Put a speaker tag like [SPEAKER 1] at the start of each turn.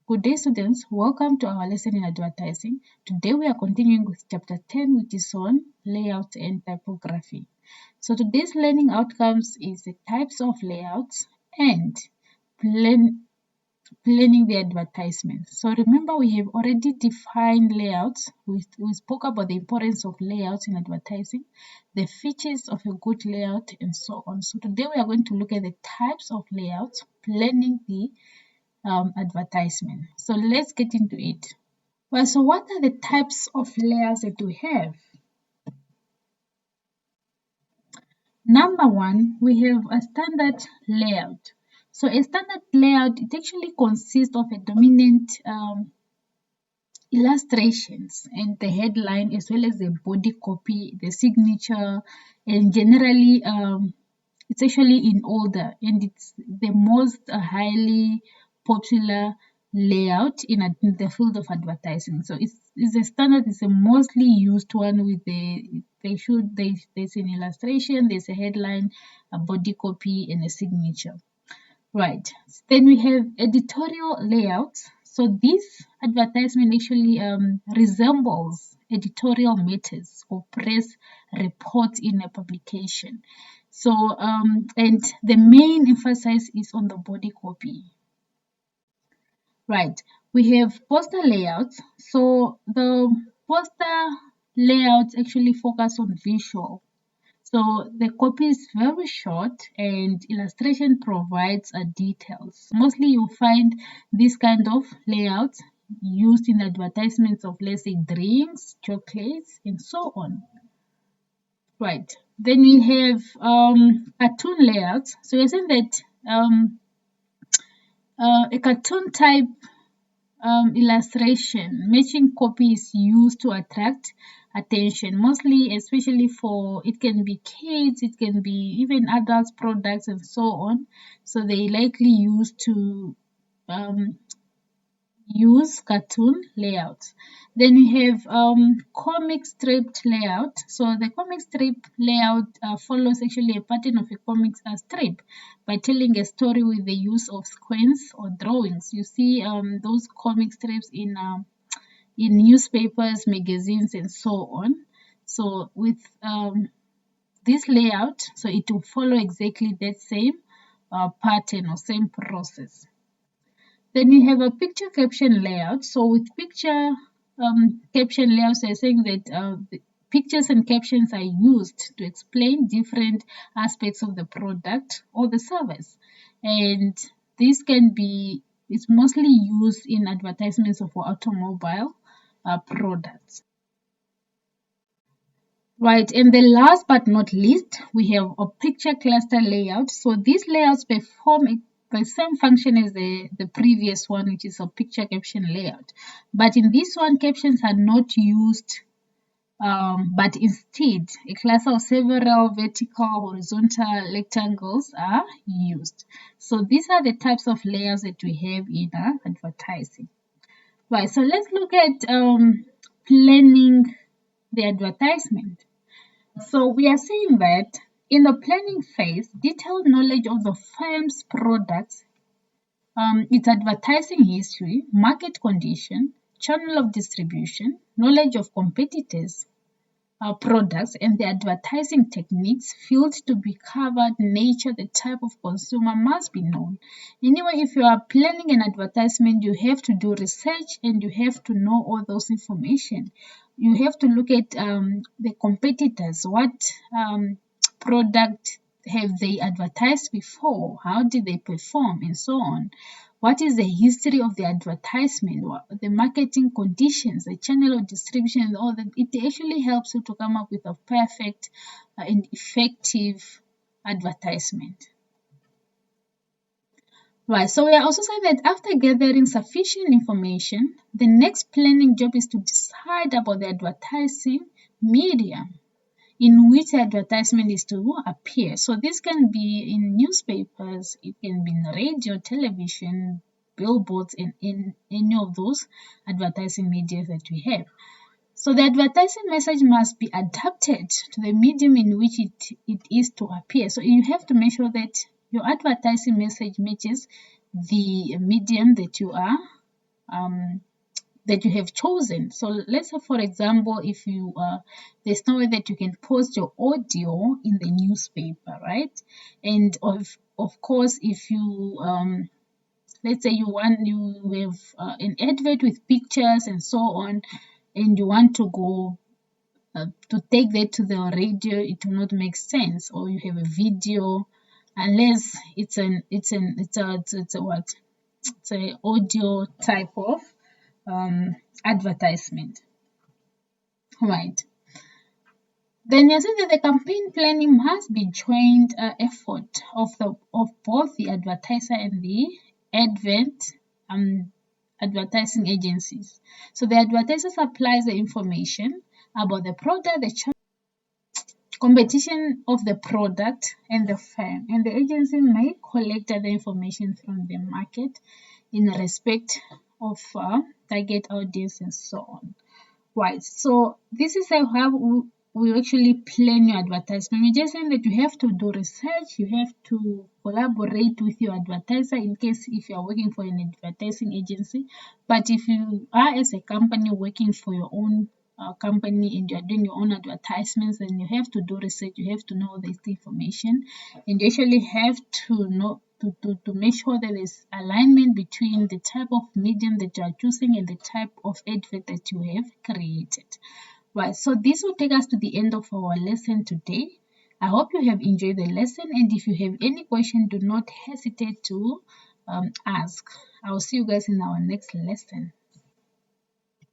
[SPEAKER 1] Good day, students. Welcome to our lesson in advertising. Today we are continuing with chapter 10, which is on layout and typography. So today's learning outcomes is the types of layouts and planning the advertisement. So remember, we have already defined layouts. We spoke about the importance of layouts in advertising, the features of a good layout, and so on. So today we are going to look at the types of layouts, planning the advertisement. So let's get into it. Well, so what are the types of layouts that we have? Number one, we have a standard layout. So a standard layout, it actually consists of a dominant illustrations and the headline, as well as the body copy, the signature, and generally it's actually in order, and it's the most highly popular layout in the field of advertising. So it's a standard, it's a mostly used one with there's an illustration, there's a headline, a body copy, and a signature. Right. Then we have editorial layouts. So this advertisement actually resembles editorial matters or press reports in a publication. So and the main emphasis is on the body copy. Right. We have poster layouts. So the poster layouts actually focus on visual. So the copy is very short and illustration provides details. Mostly you find this kind of layouts used in advertisements of, let's say, drinks, chocolates, and so on. Right. Then we have cartoon layouts. So you're saying that a cartoon type illustration matching copy is used to attract attention, mostly especially for, it can be kids, it can be even adults products and so on. So they likely use cartoon layouts. Then we have comic strip layout. So the comic strip layout follows actually a pattern of a comic strip by telling a story with the use of sequence or drawings. You see those comic strips in newspapers, magazines, and so on. So with this layout, so it will follow exactly that same pattern or same process. Then we have a picture caption layout. So with picture caption layouts, they're saying that the pictures and captions are used to explain different aspects of the product or the service. And this it's mostly used in advertisements of automobile products. Right, and the last but not least, we have a picture cluster layout. So these layouts perform the same function as the previous one, which is a picture caption layout. But in this one, captions are not used, but instead, a cluster of several vertical, horizontal rectangles are used. So these are the types of layouts that we have in advertising. Right, so let's look at planning the advertisement. So we are saying that in the planning phase, detailed knowledge of the firm's products, its advertising history, market condition, channel of distribution, knowledge of competitors' products, and the advertising techniques, fields to be covered, nature, the type of consumer must be known. Anyway, if you are planning an advertisement, you have to do research and you have to know all those information. You have to look at the competitors. What product have they advertised before? How did they perform, and so on? What is the history of the advertisement, the marketing conditions, the channel of distribution, all that? It actually helps you to come up with a perfect and effective advertisement. Right, so we are also saying that after gathering sufficient information, the next planning job is to decide about the advertising medium in which the advertisement is to appear. So this can be in newspapers, it can be in radio, television, billboards, and in any of those advertising media that we have. So the advertising message must be adapted to the medium in which it is to appear. So you have to make sure that your advertising message matches the medium that you are that you have chosen. So let's say, for example, if you there's no way that you can post your audio in the newspaper, right? And of course, if you let's say you have an advert with pictures and so on, and you want to go to take that to the radio, it will not make sense. Or you have a video, unless it's a audio type of advertisement, right? Then you see that the campaign planning must be joint effort of both the advertiser and the advertising agencies. So the advertiser supplies the information about the product, the competition of the product and the firm, and the agency may collect other information from the market in respect of target audience and so on. Right, so this is how we actually plan your advertisement. We're just saying that you have to do research, you have to collaborate with your advertiser in case if you are working for an advertising agency. But if you are as a company working for your own company and you're doing your own advertisements, then you have to do research, you have to know this information, and you actually have to know to make sure that there's alignment between the type of medium that you are choosing and the type of advert that you have created. Right, so this will take us to the end of our lesson today. I hope you have enjoyed the lesson, and if you have any question, do not hesitate to ask. I'll see you guys in our next lesson.